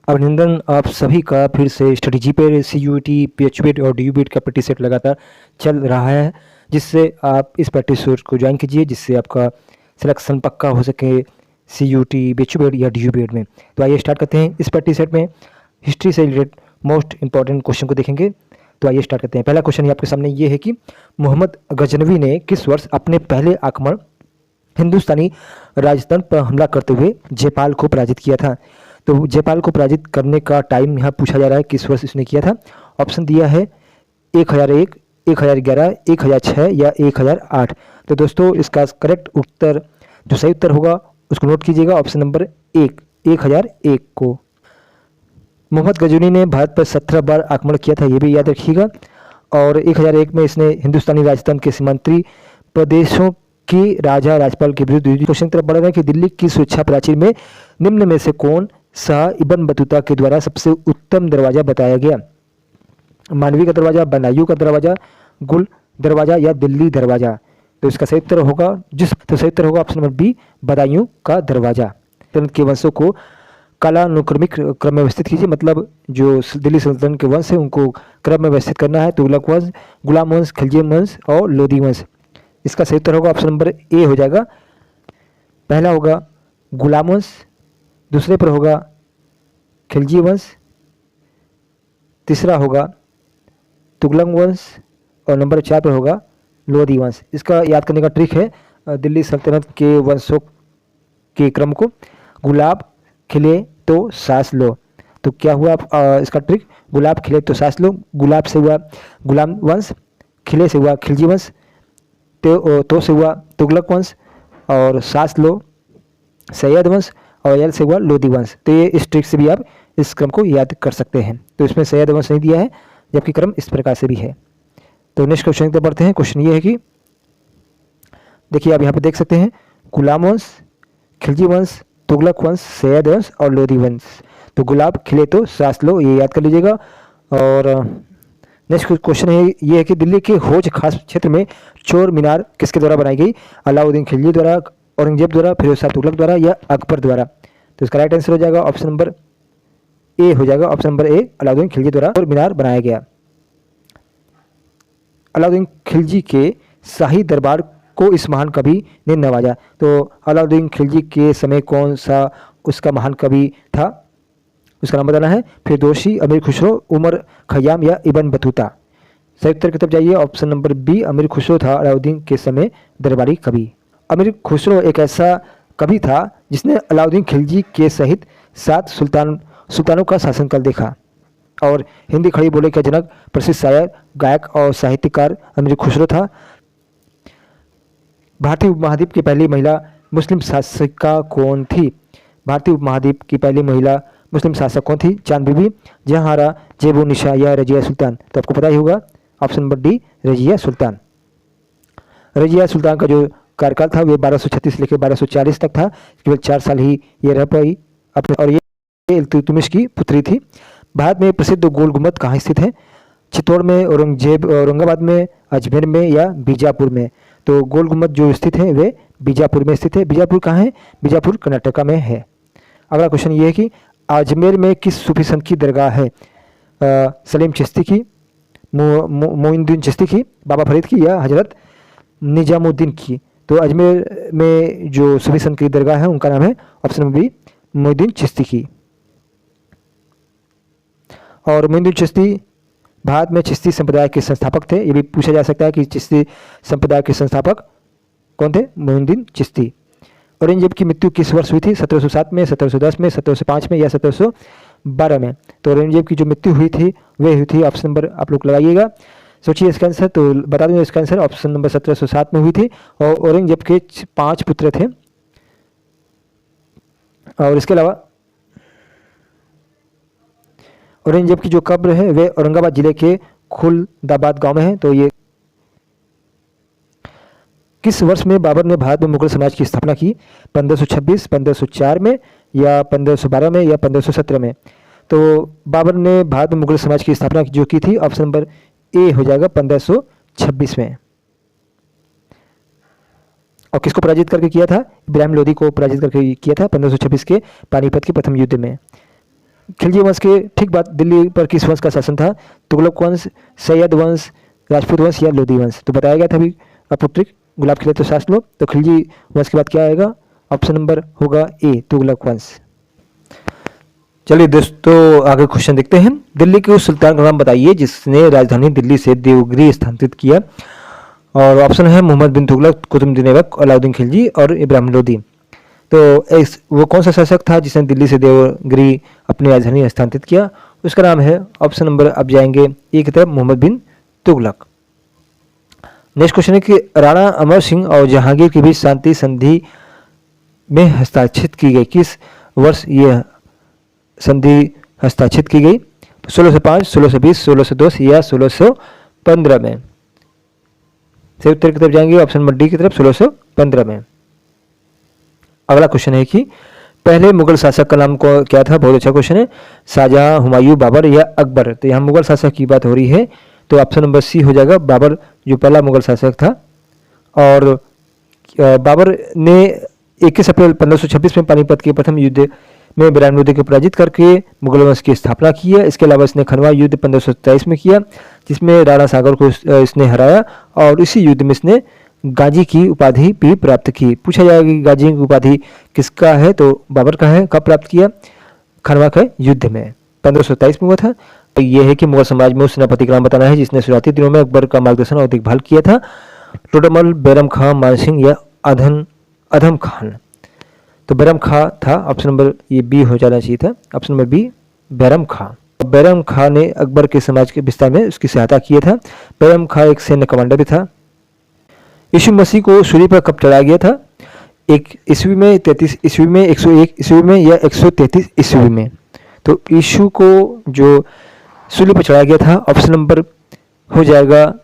अभिनंदन आप सभी का फिर से स्टडी जी पे CUET, PHBET और DUBET का प्रैक्टिस सेट लगातार चल रहा है, जिससे आप इस प्रैक्टिस सेट को ज्वाइन कीजिए, जिससे आपका सिलेक्शन पक्का हो सके CUET, PHBET या DUBET में। तो आइए स्टार्ट करते हैं। इस प्रैक्टिस सेट में हिस्ट्री से रिलेटेड मोस्ट इंपॉर्टेंट क्वेश्चन को देखेंगे। तो आइए स्टार्ट करते हैं। पहला क्वेश्चन आपके सामने ये है कि मोहम्मद गजनवी ने किस वर्ष अपने पहले आक्रमण हिंदुस्तानी राजतंत्र पर हमला करते हुए जयपाल को पराजित किया था? तो जयपाल को पराजित करने का टाइम यहाँ पूछा जा रहा है, किस वर्ष इसने किया था। ऑप्शन दिया है 1001, 1011, 1006 या 1008। तो दोस्तों इसका करेक्ट उत्तर, जो सही उत्तर होगा उसको नोट कीजिएगा, ऑप्शन नंबर 1001 को। मोहम्मद गजनवी ने भारत पर 17 बार आक्रमण किया था, ये भी याद रखिएगा। और 1001 में इसने हिंदुस्तानी राजतंत्र के सीमांतरी प्रदेशों की राजा राज्यपाल के विरुद्ध। क्वेश्चन की तरफ बढ़ रहे हैं कि दिल्ली की सुरक्षा प्राचीर में निम्न में से कौन सा इब्न बतूता के द्वारा सबसे उत्तम दरवाजा बताया गया? मानवी का दरवाजा, बदायूं का दरवाजा, गुल दरवाजा या दिल्ली दरवाजा? तो इसका सही उत्तर होगा सही उत्तर होगा ऑप्शन नंबर बी, बदायूं का दरवाजा। सल्तनत के वंशों को कालानुक्रमिक क्रम में व्यवस्थित कीजिए, मतलब जो दिल्ली सल्तनत के वंश है उनको क्रम में व्यवस्थित करना है। तुगलक वंश, गुलाम वंश, खिलजी वंश और लोधी वंश। इसका सही उत्तर होगा ऑप्शन नंबर ए हो जाएगा। पहला होगा गुलाम वंश, दूसरे पर होगा खिलजी वंश, तीसरा होगा तुगलक वंश और नंबर 4 पर होगा लोधी वंश। इसका याद करने का ट्रिक है, दिल्ली सल्तनत के वंशों के क्रम को गुलाब खिले तो सांस लो। तो क्या हुआ इसका ट्रिक, गुलाब खिले तो सांस लो। गुलाब से हुआ गुलाम वंश, खिले से हुआ खिलजी वंश, तो से हुआ तुगलक वंश और सांस लो सैयद वंश और यल से हुआ लोधी वंश। तो ये इस ट्रिक से भी आप इस क्रम को याद कर सकते हैं। तो इसमें सैयद वंश नहीं दिया है, जबकि क्रम इस प्रकार से भी है। तो नेक्स्ट क्वेश्चन की तरफ बढ़ते हैं। क्वेश्चन ये है कि देखिए आप यहाँ पे देख सकते हैं गुलाम वंश, खिलजी वंश, तुगलक वंश, सैयद वंश और लोधी वंश। तो गुलाब खिले तो सांस लो, ये याद कर लीजिएगा। और नेक्स्ट क्वेश्चन है ये है कि दिल्ली के हौज खास क्षेत्र में चोर मीनार किसके द्वारा बनाई गई? अलाउद्दीन खिलजी द्वारा, औरंगजेब द्वारा, फिरोज शाह तुगलक द्वारा या अकबर द्वारा? तो इसका राइट आंसर हो जाएगा ऑप्शन नंबर ए हो जाएगा। Option number A, Alauddin Khilji द्वारा चोर मीनार बनाया गया। अलाउद्दीन खिलजी के शाही दरबार को इस महान कवि ने नवाजा। तो अलाउद्दीन खिलजी के समय कौन सा उसका महान कवि था, उसका नाम बताना है। फिरदौसी, अमीर खुसरो, उमर खयाम या इब्न बतूता? सही उत्तर की तरफ जाइए, ऑप्शन नंबर बी, अमीर खुसरो था अलाउद्दीन के समय दरबारी कवि। अमीर खुसरो एक ऐसा कवि था जिसने अलाउद्दीन खिलजी के सहित 7 सुल्तानों का शासनकाल देखा। और हिंदी खड़ी बोले का जनक, प्रसिद्ध शायर, गायक और साहित्यकार अमीर खुसरो था। भारतीय उपमहाद्वीप की पहली महिला मुस्लिम शासिका कौन थी? भारतीय उपमहाद्वीप की पहली महिला मुस्लिम शासक कौन थी? चांद बीबी, जहांरा, जेबू निशा या रजिया सुल्तान? तो आपको पता ही होगा option number D, Razia Sultan. Razia Sultan का जो कार्यकाल था वे 1236 लेकर 1240 तक था, केवल 4 साल ही ये रह पाई अपने। और ये इल्तुतमिश की पुत्री थी। भारत में प्रसिद्ध गोल गुम्बद कहाँ स्थित है? चित्तौड़ में, औरंगाबाद में, अजमेर में या बीजापुर में? तो गोल गुम्बद जो स्थित है वे बीजापुर में स्थित है। बीजापुर कहाँ है? बीजापुर कर्नाटका में है। अगला क्वेश्चन ये है कि अजमेर में किस सूफी संत की दरगाह है? सलीम चिश्ती की, मोइनुद्दीन चिश्ती की, बाबा फरीद की या हजरत निजामुद्दीन की? तो अजमेर में जो सूफी संत की दरगाह है उनका नाम है option number B, Moinuddin Chishti की। और मोइनुद्दीन चिश्ती भारत में चिश्ती संप्रदाय के संस्थापक थे। ये भी पूछा जा सकता है कि चिश्ती संप्रदाय के संस्थापक कौन थे? मोइनुद्दीन चिश्ती। औरंगजेब की मृत्यु किस वर्ष हुई थी? 1707 में, 1710 में, 1705 में या 1712 में? तो औरंगजेब की जो मृत्यु हुई थी वे हुई थी, ऑप्शन नंबर आप लोग लगाइएगा, सोचिए इसका आंसर। तो बता दूं इसका आंसर ऑप्शन नंबर 1707 में हुई थी। और औरंगजेब के 5 पुत्र थे। और इसके अलावा औरंगजेब की जो कब्र है वे औरंगाबाद जिले के खुलदाबाद गांव में है। तो ये किस वर्ष में बाबर ने भारत में मुगल साम्राज्य की स्थापना की? 1526, 1504 में या 1512 में या 1517 में? तो बाबर ने भारत में मुगल साम्राज्य की स्थापना जो की थी ऑप्शन नंबर ए हो जाएगा 1526 में। और किसको पराजित करके किया था? इब्राहिम लोदी को पराजित करके किया था 1526 के पानीपत के प्रथम युद्ध में। खिलजी वंश के ठीक बाद दिल्ली पर किस वंश का शासन था? तुगलक वंश, सैयद वंश, राजपूत वंश या लोधी वंश? तो बताया गया था अभी आपको ट्रिक, गुलाब खिले तो सांस लो। तो खिलजी वंश के बाद क्या आएगा? ऑप्शन नंबर होगा ए, तुगलक वंश। चलिए दोस्तों आगे क्वेश्चन देखते हैं। दिल्ली के उस सुल्तान का नाम बताइए जिसने राजधानी दिल्ली से देवगिरी स्थानांतरित किया। और ऑप्शन है मोहम्मद बिन तुगलक, कुतुबुद्दीन ऐबक, अलाउद्दीन खिलजी और इब्राहिम लोदी। तो वो कौन सा शासक था जिसने दिल्ली से देवगिरी अपनी राजधानी स्थानांतरित किया? उसका नाम है ऑप्शन नंबर, अब जाएंगे ए की तरफ, मोहम्मद बिन तुगलक। नेक्स्ट क्वेश्चन है कि राणा अमर सिंह और जहांगीर के बीच शांति संधि में हस्ताक्षरित की गई, किस वर्ष ये संधि हस्ताक्षरित की गई? 1605, 1620, 1610 या 1615 में? सही उत्तर की तरफ जाएंगे ऑप्शन नंबर डी की तरफ, 1615 में। अगला क्वेश्चन है कि पहले मुगल शासक का नाम क्या था? बहुत अच्छा क्वेश्चन है। शाहजहां, हुमायूं, बाबर या अकबर? तो यहाँ मुगल शासक की बात हो रही है, तो ऑप्शन नंबर सी हो जाएगा, बाबर जो पहला मुगल शासक था। और बाबर ने 21 अप्रैल 1526 में पानीपत के प्रथम युद्ध में इब्राहिम लोदी को पराजित करके मुगल वंश की स्थापना की है। इसके अलावा इसने खनवा युद्ध 1527 में किया, जिसमें राणा सागर को इसने हराया, और इसी युद्ध में इसने गाजी की उपाधि भी प्राप्त की। पूछा जाएगा कि गाजी की उपाधि किसका है? तो बाबर का है। कब प्राप्त किया? खनवा के युद्ध में 1527 में हुआ था। तो ये है कि मुगल समाज में उस सेनापति का नाम बताना है जिसने शुरुआती दिनों में अकबर का मार्गदर्शन और देखभाल किया था। टोडरमल, बैरम खां, मानसिंह या अधम खान? तो बैरम खां था, ऑप्शन नंबर ये बी हो जाना चाहिए था, ऑप्शन नंबर बी, बैरम खां। बैरम खां ने अकबर के समाज के विस्तार में उसकी सहायता किया था। बैरम खां एक सैन्य कमांडर भी था। यीशु मसीह को सूली पर कब चढ़ाया गया था? 1 ईस्वी में, 33 ईस्वी में, 101 ईस्वी में या 133 ईस्वी में? तो यीशु को जो सूली पर चढ़ाया गया था, ऑप्शन नंबर हो जाएगा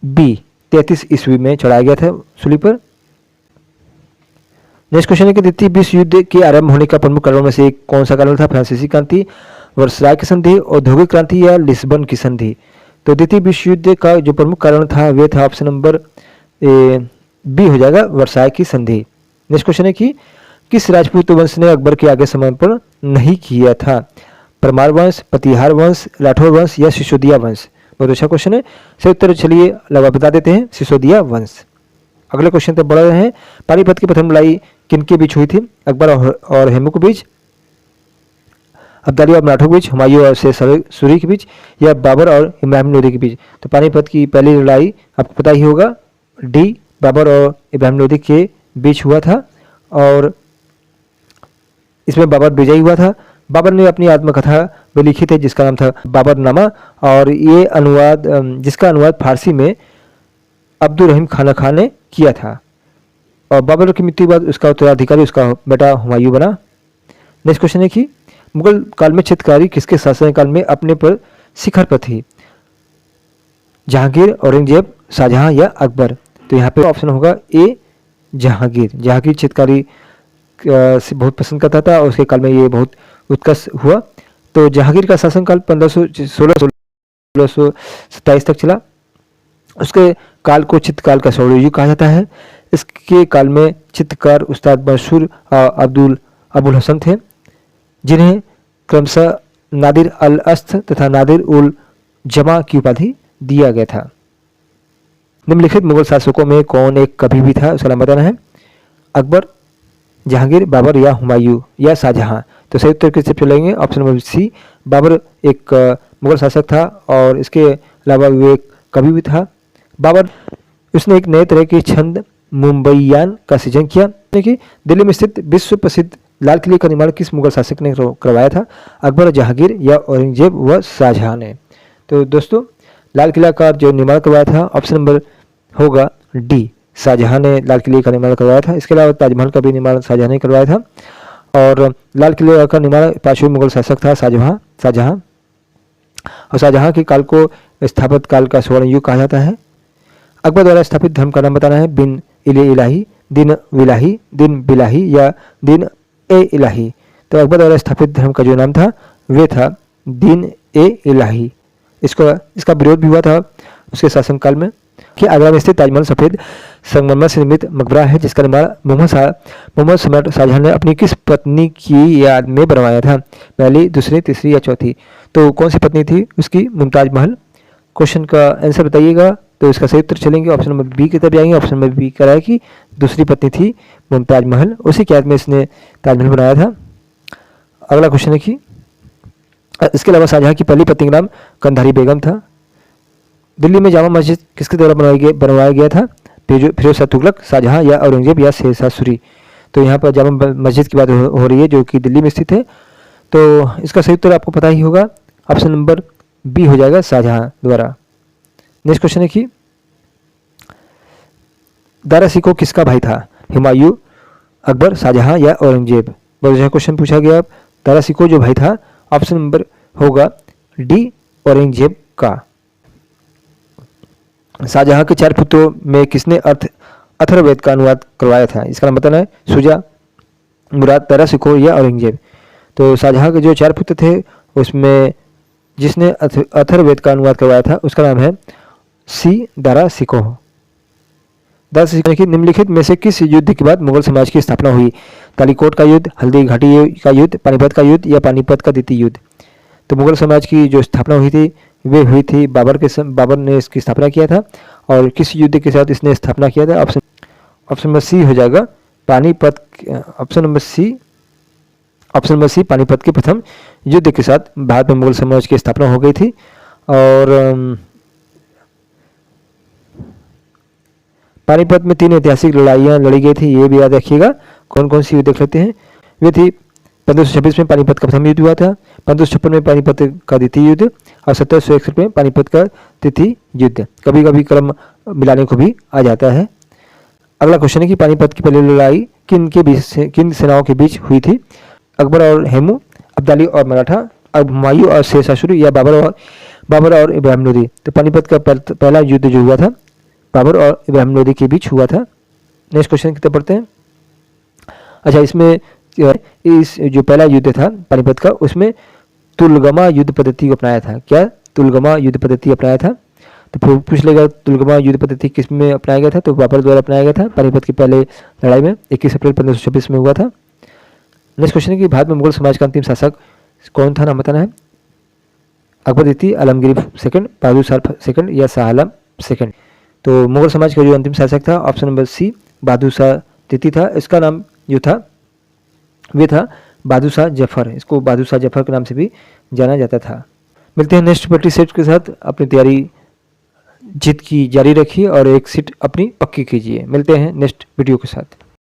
बी, 33 ईस्वी में चढ़ाया गया था सूली पर। नेक्स्ट क्वेश्चन है कि द्वितीय विश्व युद्ध के आरंभ होने का प्रमुख कारणों में से एक कौन सा कारण था? फ्रांसीसी क्रांति, वर्सराय की संधि, औद्योगिक क्रांति या लिस्बन की संधि? तो द्वितीय विश्व युद्ध का जो प्रमुख कारण था वे था ऑप्शन नंबर बी हो जाएगा, वर्साय की संधि। नेक्स्ट क्वेश्चन है कि किस राजपूत वंश ने अकबर के आगे समर्पण नहीं किया था? परमार वंश, प्रतिहार वंश, राठौर वंश या सिसोदिया वंश? बहुत अच्छा क्वेश्चन है। सही उत्तर चलिए लगभग बता देते हैं, सिसोदिया वंश। अगले क्वेश्चन तक बढ़ रहे हैं। पानीपत की प्रथम लड़ाई किनके बीच हुई थी? अकबर और हेमू के बीच, अब्दाली और मराठों के बीच, हुमायूं और सूरी के बीच या बाबर और इब्राहिम लोदी के बीच? तो पानीपत की पहली लड़ाई आपको पता ही होगा, डी, बाबर और इब्राहिम लोदी के बीच हुआ था, और इसमें बाबर विजयी हुआ था। बाबर ने अपनी आत्मकथा भी लिखी थी जिसका नाम था बाबरनामा, और ये अनुवाद जिसका अनुवाद फारसी में अब्दुल रहीम खान ने किया था। और बाबर की मृत्यु के बाद उसका उत्तराधिकारी उसका बेटा हुमायूं बना। नेक्स्ट क्वेश्चन है कि मुगल काल में चित्रकारी किसके शासनकाल में अपने पर शिखर पर थी? जहांगीर, औरंगजेब, शाहजहां या अकबर? तो यहाँ पे ऑप्शन होगा ए, जहांगीर। जहांगीर चित्रकारी से बहुत पसंद करता था और उसके काल में ये बहुत उत्कर्ष हुआ। तो जहांगीर का शासनकाल 1516-1627 तक चला। उसके काल को चित्रकाल का स्वर्णयुग कहा जाता है। इसके काल में चित्रकार उस्ताद मशहूर अबुल हसन थे, जिन्हें क्रमशः नादिर अल अस्त तथा नादिर उल जमा की उपाधि दिया गया था। निम्नलिखित मुगल शासकों में कौन एक कवि भी था? उसका नाम बताना है। अकबर, जहांगीर, बाबर या हुमायूं या शाहजहां? तो सही उत्तर किससे चलेंगे? ऑप्शन नंबर सी, बाबर एक मुगल शासक था और इसके अलावा वो एक कवि भी था। बाबर उसने एक नए तरह के छंद मुंबईयान का सृजन किया। देखिए, दिल्ली में स्थित विश्व प्रसिद्ध लाल किले का निर्माण किस मुगल शासक ने करवाया था? अकबर, जहांगीर या औरंगजेब व शाहजहां ने? तो दोस्तों लाल किला का जो निर्माण करवाया था ऑप्शन नंबर होगा डी, शाहजहां ने लाल किले का निर्माण करवाया था। इसके अलावा ताजमहल का भी निर्माण शाहजहां ने करवाया था। और लाल किले का निर्माण 5वें मुगल शासक था शाहजहां। और शाहजहां के काल को स्थापत्य काल का स्वर्ण युग कहा जाता है। अकबर द्वारा स्थापित धर्म का नाम बताना है। बिन इलाही, दिन विलाही, दिन बिलाही या दिन ए इलाही? तो अकबर द्वारा स्थापित धर्म का जो नाम था वे था दिन ए इलाही। इसका विरोध भी हुआ था उसके शासनकाल में। कि आगरा में स्थित ताजमहल सफ़ेद संगमरमर से निर्मित मकबरा है जिसका निर्माण मोहम्मद सम्राट शाहजहां ने अपनी किस पत्नी की याद में बनवाया था? पहली, दूसरी, तीसरी या चौथी? तो कौन सी पत्नी थी उसकी? मुमताज महल। क्वेश्चन का आंसर बताइएगा। तो इसका सही उत्तर चलेंगे ऑप्शन नंबर बी की तरफ जाएंगे। ऑप्शन नंबर बी कह रहा है कि दूसरी पत्नी थी मुमताज महल, उसी की याद में इसने ताजमहल बनाया था। अगला क्वेश्चन है कि इसके अलावा शाहजहां की पहली पत्नी का नाम कंधारी बेगम था। दिल्ली में जामा मस्जिद किसके द्वारा बनवाया गया था? फिरोज शाह तुगलक, शाहजहां या औरंगजेब या शेरशाह सूरी? तो यहाँ पर जामा मस्जिद की बात हो रही है जो कि दिल्ली में स्थित है। तो इसका सही उत्तर आपको पता ही होगा, ऑप्शन नंबर बी हो जाएगा, शाहजहां द्वारा। नेक्स्ट क्वेश्चन है कि दारा सिकोह किसका भाई था? हुमायूं, अकबर, शाहजहां या औरंगजेब? बहुत अच्छा क्वेश्चन पूछा गया। दारा सिकोह जो भाई था, ऑप्शन नंबर होगा डी, औरंगजेब का। शाहजहां के 4 पुत्रों में किसने अथर्ववेद का अनुवाद करवाया था? इसका नाम बताना है, शुजा, मुराद, दारा सिकोह या औरंगजेब? तो शाहजहां के जो 4 पुत्र थे उसमें जिसने अथर्ववेद का अनुवाद करवाया था उसका नाम है सी, दारा सिकोह। दारा सिकोह की निम्नलिखित में से किस युद्ध के बाद मुगल समाज की स्थापना हुई? तालीकोट का युद्ध, हल्दी घाटी का युद्ध, पानीपत का युद्ध या पानीपत का द्वितीय युद्ध? तो मुगल समाज की जो स्थापना हुई थी वे हुई थी बाबर ने इसकी स्थापना किया था। और किस युद्ध के साथ इसने स्थापना किया था? ऑप्शन नंबर सी हो जाएगा, Panipat. Option number C Panipat के प्रथम युद्ध के साथ भारत में मुगल साम्राज्य की स्थापना हो गई थी। और पानीपत में 3 ऐतिहासिक लड़ाइयाँ लड़ी गई थी, ये भी याद रखिएगा। कौन कौन सी देख लेते हैं। वे थी 1526 में पानीपत का प्रथम युद्ध हुआ था, 1556 में पानीपत का द्वितीय युद्ध और 1761 में पानीपत का तृतीय युद्ध। कभी कभी क्रम मिलाने को भी आ जाता है। अगला क्वेश्चन है कि पानीपत की पहली लड़ाई किन सेनाओं के बीच हुई थी? अकबर और हेमू, अब्दाली और मराठा, हुमायूं और शेरशाह सूरी या बाबर और इब्राहिम लोदी? तो पानीपत का पहला युद्ध जो हुआ था बाबर और इब्राहिम लोदी के बीच हुआ था। नेक्स्ट क्वेश्चन की तरफ बढ़ते हैं। अच्छा, इसमें इस जो पहला युद्ध था पानीपत का उसमें तुलगमा युद्ध पद्धति को अपनाया था। क्या तुलगमा युद्ध पद्धति अपनाया था? तो पूछ लेगा तुलगमा युद्ध पद्धति किस में अपनाया गया था? तो बाबर द्वारा अपनाया गया था पानीपत की पहले लड़ाई में 21 अप्रैल 1526 में हुआ था। नेक्स्ट क्वेश्चन है कि भारत में मुगल समाज का अंतिम शासक कौन था? नाम बताना है। अकबर द्वितीय, आलमगीर सेकंड, बहादुर शाह सेकंड या शाह आलम सेकंड? तो मुगल समाज का जो अंतिम शासक था ऑप्शन नंबर सी, बहादुर शाह द्वितीय था। इसका नाम जो था वे था बहादुर शाह जफर। इसको बहादुर शाह जफर के नाम से भी जाना जाता था। मिलते हैं नेक्स्ट प्रैक्टिस सेट के साथ। अपनी तैयारी जीत की जारी रखिए और एक सीट अपनी पक्की कीजिए। मिलते हैं नेक्स्ट वीडियो के साथ।